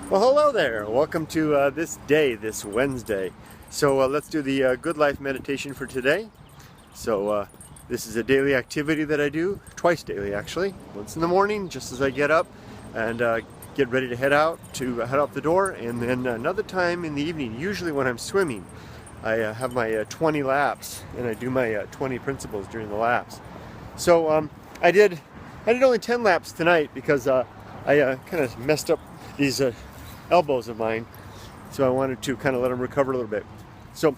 Well, hello there. Welcome to this day, this Wednesday. So let's do the Good Life meditation for today. So this is a daily activity that I do, twice daily actually. Once in the morning, just as I get up and get ready to head out the door, and then another time in the evening, usually when I'm swimming. I have my 20 laps, and I do my 20 principles during the laps. So I did only 10 laps tonight because I kind of messed up these elbows of mine, so I wanted to kind of let them recover a little bit. So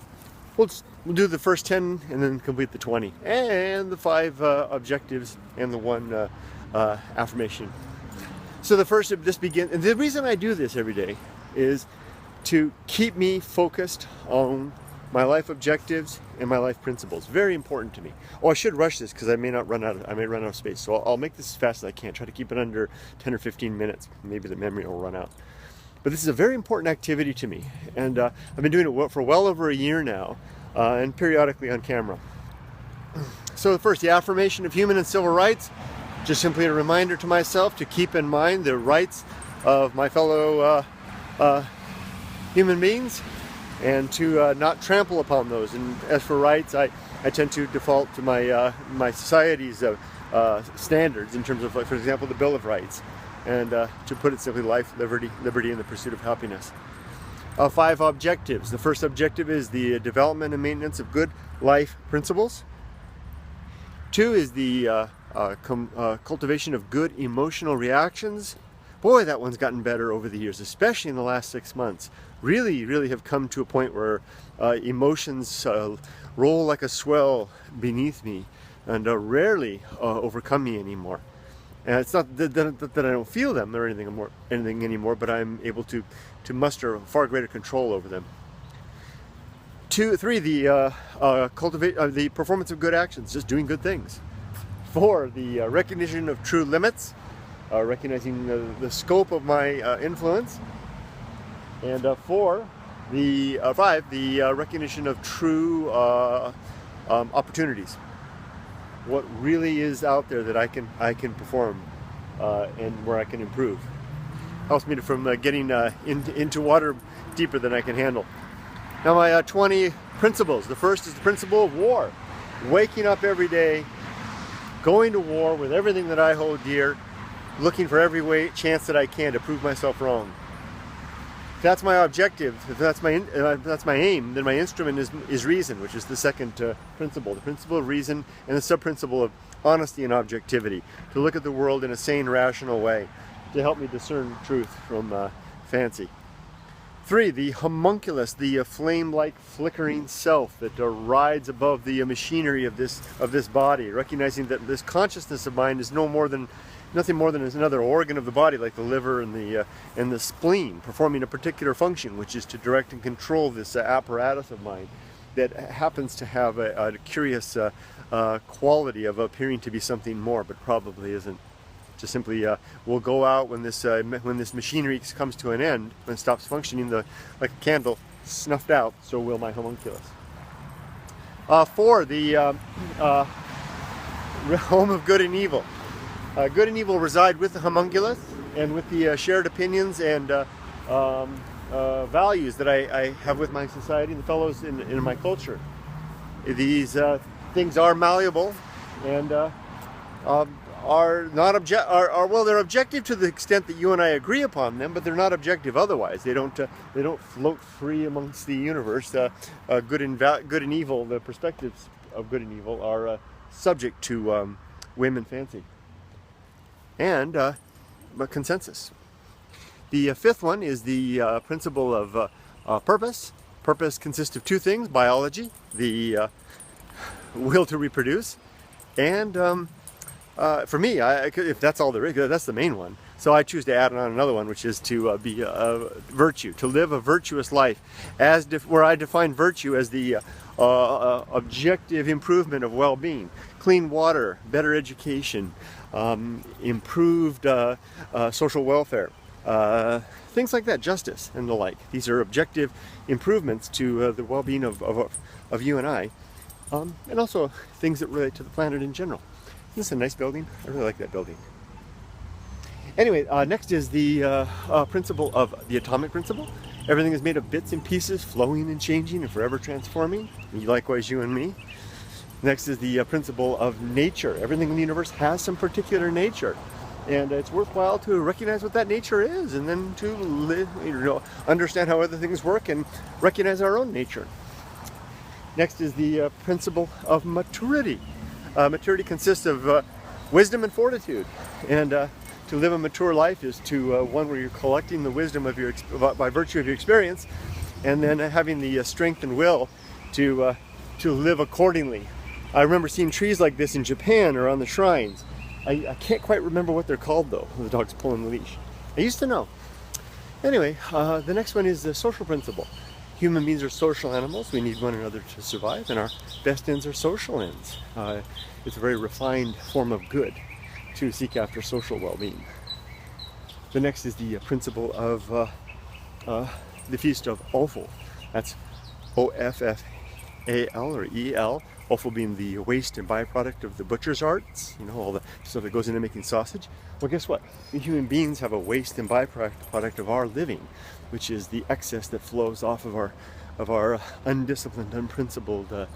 we'll do the first 10 and then complete the 20 and the 5 objectives and the 1 affirmation. So the first of this begins, and the reason I do this every day is to keep me focused on my life objectives and my life principles. Very important to me. Oh, I should rush this because I may run out of space. So I'll make this as fast as I can. Try to keep it under 10 or 15 minutes. Maybe the memory will run out. But this is a very important activity to me, and I've been doing it for well over a year now, and periodically on camera. So first, the affirmation of human and civil rights, just simply a reminder to myself to keep in mind the rights of my fellow human beings, and to not trample upon those. And as for rights, I tend to default to my society's standards in terms of, like, for example, the Bill of Rights. And to put it simply, life, liberty, and the pursuit of happiness. 5 objectives. The first objective is the development and maintenance of good life principles. 2 is the cultivation of good emotional reactions. Boy, that one's gotten better over the years, especially in the last 6 months. Really have come to a point where emotions roll like a swell beneath me and rarely overcome me anymore. And it's not that I don't feel them or anything anymore, but I'm able to muster far greater control over them. 3, the performance of good actions, just doing good things. 4, the recognition of true limits, recognizing the scope of my influence. And 5, the recognition of true opportunities. What really is out there that I can perform and where I can improve. Helps me from getting into water deeper than I can handle. Now my 20 principles. The first is the principle of war. Waking up every day, going to war with everything that I hold dear, looking for every chance that I can to prove myself wrong. If that's my objective, if that's my aim, then my instrument is reason, which is the second principle, the principle of reason, and the sub-principle of honesty and objectivity, to look at the world in a sane, rational way, to help me discern truth from fancy. 3, the homunculus, the flame-like flickering self that rides above the machinery of this body, recognizing that this consciousness of mine is nothing more than another organ of the body, like the liver and the spleen, performing a particular function, which is to direct and control this apparatus of mine that happens to have a curious quality of appearing to be something more, but probably isn't. Just simply will go out when this machinery comes to an end, when it stops functioning, like a candle snuffed out. So will my homunculus. 4, the home of good and evil. Good and evil reside with the homunculus and with the shared opinions and values that I have with my society and the fellows in my culture. These things are malleable and they're objective to the extent that you and I agree upon them, but they're not objective otherwise. They don't float free amongst the universe. Good and evil, the perspectives of good and evil are subject to whim and fancy. And consensus. The 5th one is the principle of purpose. Purpose consists of 2 things: biology, the will to reproduce, and for me, if that's all there is, that's the main one. So I choose to add on another one, which is to be virtue, to live a virtuous life, where I define virtue as the objective improvement of well-being, clean water, better education, improved social welfare, things like that, justice and the like. These are objective improvements to the well-being of you and I, and also things that relate to the planet in general. This is a nice building. I really like that building. Anyway, next is the principle of the atomic principle. Everything is made of bits and pieces, flowing and changing and forever transforming. Likewise, you and me. Next is the principle of nature. Everything in the universe has some particular nature. And it's worthwhile to recognize what that nature is, and then to live, understand how other things work and recognize our own nature. Next is the principle of maturity. Maturity consists of wisdom and fortitude. And to live a mature life is to one where you're collecting the wisdom of your by virtue of your experience, and then having the strength and will to live accordingly. I remember seeing trees like this in Japan or on the shrines. I can't quite remember what they're called though. The dog's pulling the leash. I used to know. Anyway, the next one is the social principle. Human beings are social animals. We need one another to survive, and our best ends are social ends. It's a very refined form of good to seek after social well-being. The next is the principle of the feast of offal. That's O-F-F-A-L or E-L. Offal being the waste and byproduct of the butcher's arts, all the stuff that goes into making sausage. Well, guess what? We human beings have a waste and byproduct of our living, which is the excess that flows off of our undisciplined, unprincipled,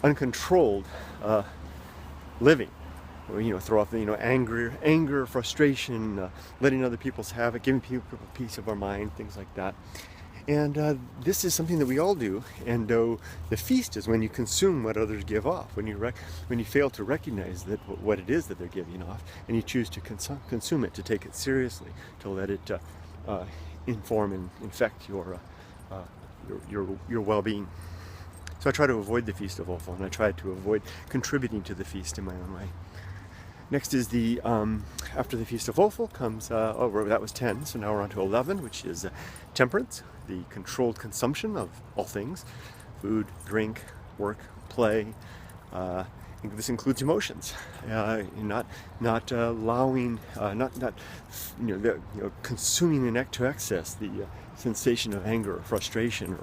uncontrolled living. Throw off the anger, frustration, letting other people have it, giving people a piece of our mind, things like that. And this is something that we all do. And the feast is when you consume what others give off, when you fail to recognize that what it is that they're giving off, and you choose to consume it, to take it seriously, to let it inform and infect your well-being. So I try to avoid the feast of offal, and I try to avoid contributing to the feast in my own way. Next is the, after the feast of offal comes, that was 10, so now we're on to 11, which is temperance, the controlled consumption of all things, food, drink, work, play. This includes emotions, not allowing, consuming to excess the sensation of anger or frustration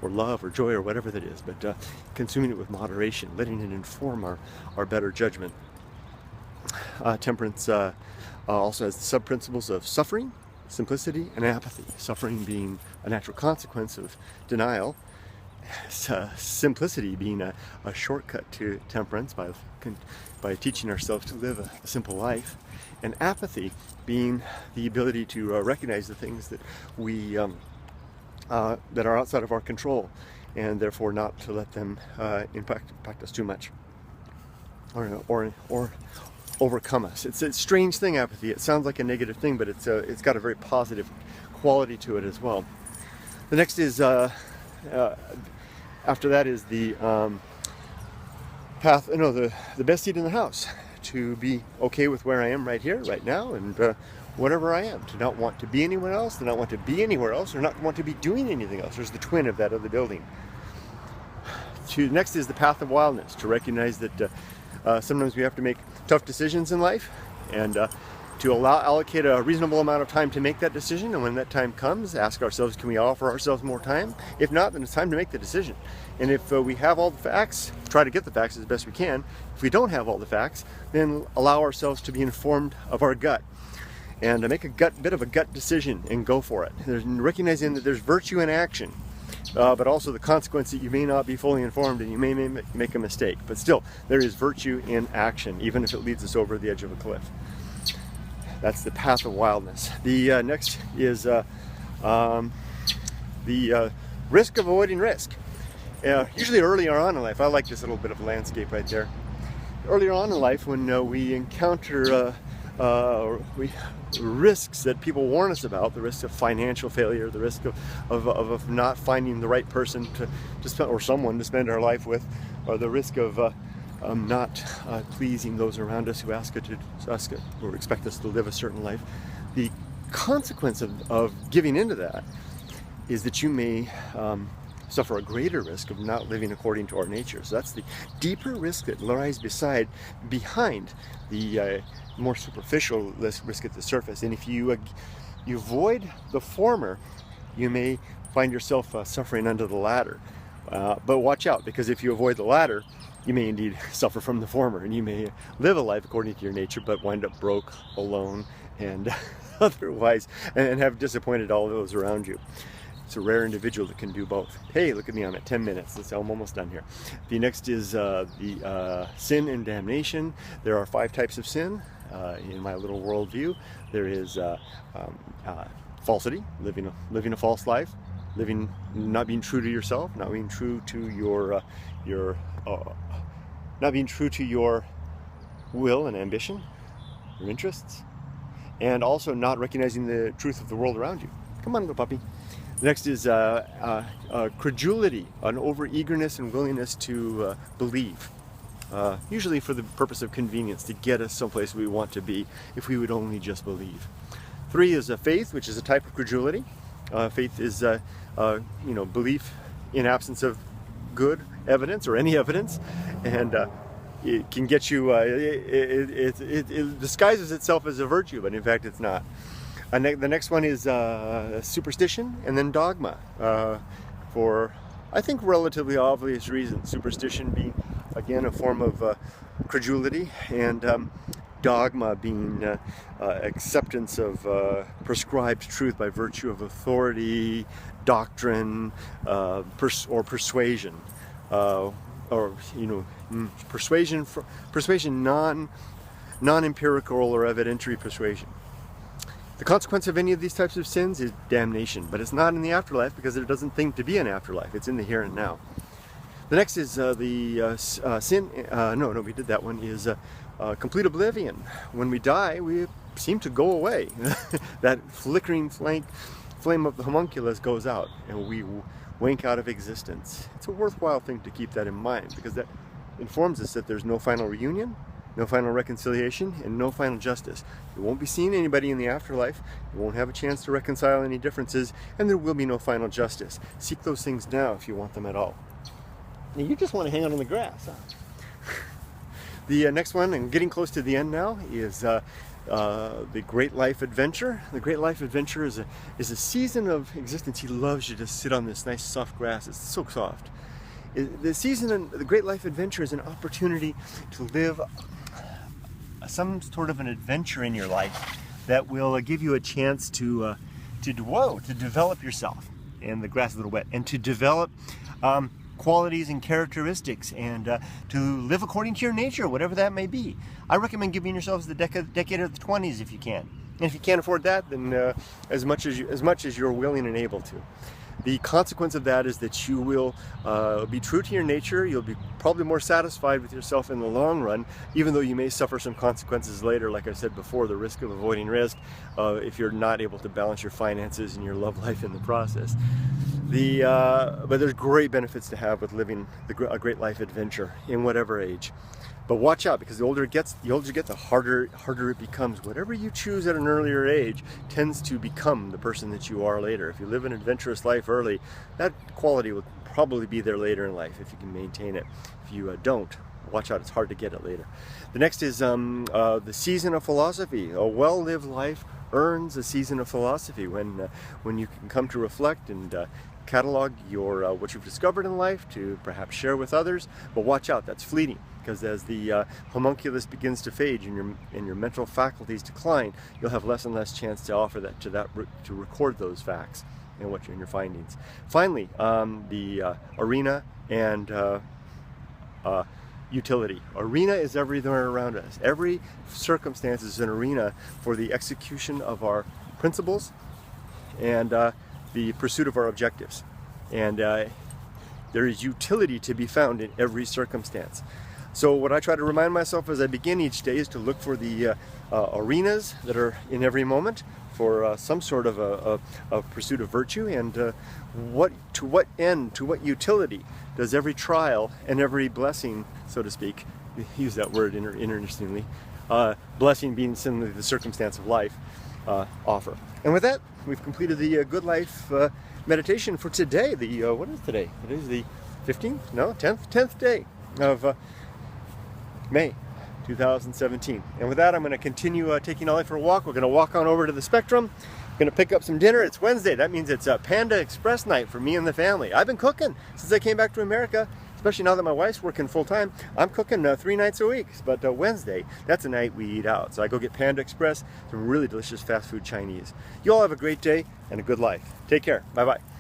or love or joy or whatever that is, but consuming it with moderation, letting it inform our better judgment. Temperance also has the sub-principles of suffering, simplicity, and apathy. Suffering being a natural consequence of denial. Simplicity being a shortcut to temperance by teaching ourselves to live a simple life. And apathy being the ability to recognize the things that we that are outside of our control, and therefore not to let them impact us too much or overcome us. It's a strange thing, apathy. It sounds like a negative thing, but it's got a very positive quality to it as well. The next is after that is the the best seat in the house, to be okay with where I am right here, right now, and whatever I am, to not want to be anyone else, to not want to be anywhere else, or not want to be doing anything else. There's the twin of that other building. Next is the path of wildness, to recognize that sometimes we have to make tough decisions in life, and to allocate a reasonable amount of time to make that decision. And when that time comes, ask ourselves, can we offer ourselves more time? If not, then it's time to make the decision. And if we have all the facts, try to get the facts as best we can. If we don't have all the facts, then allow ourselves to be informed of our gut, and make a bit of a gut decision and go for it. There's recognizing that there's virtue in action, but also the consequence that you may not be fully informed and you may make a mistake. But still, there is virtue in action, even if it leads us over the edge of a cliff. That's the path of wildness. The next is the risk of avoiding risk. Usually earlier on in life, I like this little bit of landscape right there. Earlier on in life, when we encounter risks that people warn us about, the risk of financial failure, the risk of not finding the right person to spend, or someone to spend our life with, or the risk of not pleasing those around us who ask us or expect us to live a certain life. The consequence of giving into that is that you may suffer a greater risk of not living according to our nature. So that's the deeper risk that lies behind the more superficial risk at the surface. And if you avoid the former, you may find yourself suffering under the latter. But watch out, because if you avoid the latter, You may indeed suffer from the former, and you may live a life according to your nature, but wind up broke, alone, and otherwise, and have disappointed all those around you. It's a rare individual that can do both. Hey, look at me, I'm at 10 minutes. I'm almost done here. The next is the sin and damnation. There are 5 types of sin in my little worldview. There is falsity, living a false life, not being true to yourself, not being true to not being true to your will and ambition, your interests, and also not recognizing the truth of the world around you. Come on, little puppy. The next is credulity, an over-eagerness and willingness to believe, usually for the purpose of convenience, to get us someplace we want to be, if we would only just believe. 3 is faith, which is a type of credulity. Faith is belief in absence of good evidence or any evidence, and it can get you, it disguises itself as a virtue, but in fact it's not. The next one is superstition, and then dogma, for I think relatively obvious reasons. Superstition being, again, a form of credulity, and dogma being acceptance of prescribed truth by virtue of authority, doctrine, or persuasion, persuasion, non-empirical or evidentiary persuasion. The consequence of any of these types of sins is damnation, but it's not in the afterlife because there doesn't seem to be an afterlife. It's in the here and now. The next is the sin. No, we did that one. Is complete oblivion. When we die, we seem to go away. That flickering flame of the homunculus goes out, and we wank out of existence. It's a worthwhile thing to keep that in mind, because that informs us that there's no final reunion, no final reconciliation, and no final justice. You won't be seeing anybody in the afterlife, you won't have a chance to reconcile any differences, and there will be no final justice. Seek those things now if you want them at all. Now, you just want to hang out on the grass, huh? The next one, and getting close to the end now, is the Great Life Adventure. The Great Life Adventure is a season of existence. He loves you to sit on this nice soft grass. It's so soft. The Great Life Adventure is an opportunity to live some sort of an adventure in your life that will give you a chance to develop yourself. And the grass is a little wet. And to develop qualities and characteristics, and to live according to your nature, whatever that may be. I recommend giving yourselves the decade of the 20s if you can. And if you can't afford that, then as much as you're willing and able to. The consequence of that is that you will be true to your nature. You'll be probably more satisfied with yourself in the long run, even though you may suffer some consequences later, like I said before, the risk of avoiding risk, if you're not able to balance your finances and your love life in the process. But there's great benefits to have with living a great life adventure in whatever age. But watch out, because the older you get, the harder it becomes. Whatever you choose at an earlier age tends to become the person that you are later. If you live an adventurous life early, that quality will probably be there later in life if you can maintain it. If you don't, watch out, it's hard to get it later. The next is the season of philosophy. A well-lived life earns a season of philosophy when you can come to reflect and catalog your what you've discovered in life to perhaps share with others. But watch out, that's fleeting, because as the homunculus begins to fade and your mental faculties decline, you'll have less and less chance to offer that to record those facts and what your findings. Finally, the arena and utility. Arena is everywhere around us. Every circumstance is an arena for the execution of our principles and the pursuit of our objectives. And there is utility to be found in every circumstance. So what I try to remind myself as I begin each day is to look for the arenas that are in every moment for some sort of a pursuit of virtue, and to what end, to what utility does every trial and every blessing, so to speak, use that word interestingly, blessing being simply the circumstance of life, offer. And with that, we've completed the Good Life meditation for today. What is today? It is the 15th? No, 10th day of May 2017. And with that, I'm going to continue taking Ollie for a walk. We're going to walk on over to the Spectrum. I'm going to pick up some dinner. It's Wednesday. That means it's Panda Express night for me and the family. I've been cooking since I came back to America. especially now that my wife's working full-time. I'm cooking 3 nights a week, but Wednesday, that's a night we eat out. So I go get Panda Express, some really delicious fast food Chinese. You all have a great day and a good life. Take care. Bye-bye.